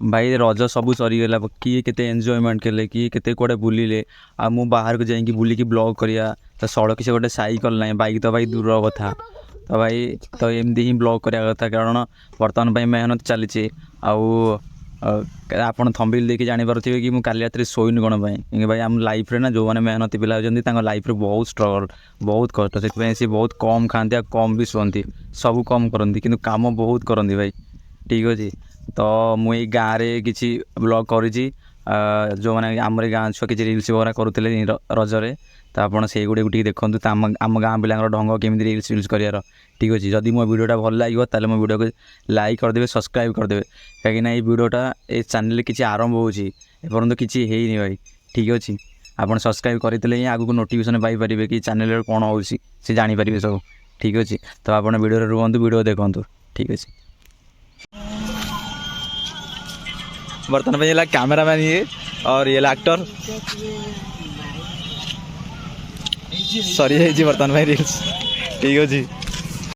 भाई रज सब सरीगला किए केते एंजॉयमेंट कले किए केते कोड़े बुलिले आ मु बाहर को जाइए बुलिकी ब्लॉग करिया तो सड़क से गोटे साइकल ना बाइक तो भाई दूर कथा तो भाई तो एमती ही ब्लॉग करिया कथा कारण बर्तमान भाई मेहनत चली आपन थंबिल देखिए जानीपारे कि मुझे काली रात शोन कौन क्योंकि भाई आम लाइफ रे ना जो मैंने मेहनती पिला होती लाइफ रे बहुत स्ट्रगल बहुत कष्ट से सी बहुत कम खाती कम भी शुंती सब कम करती कि काम बहुत करती भाई ठीक अच्छे तो मुई गाँव में किसी ब्लॉग करी जो मैंने आम गाँ छुआ किसी रिल्स वगैरह करुले रजरे तो आपड़ से गुड़े देखूँ तो आम गाँ पिला ढंग केमी रिल्स फिल्स करार ठीक अच्छे जदि मो वीडियोटा भल लगे ताले मो वीडियो को लाइक करदे सब्सक्राइब करदे कहीं ये वीडियोटा ये चैनल किसी आरंभ होपर्यंत किसी है भाई ठीक अच्छे आप सब्सक्राइब करते ही आगू नोटिफिकेशन पाइपर कि चैनल कौन हो जानीपर सब ठीक अच्छे तो आप वीडियो रुहतु वीडियो देखूँ ठीक अच्छे बर्तमान में ये कैमरामैन ये और ये एक्टर सॉरी बर्तमान भाई रिल्स ठीक अच्छे।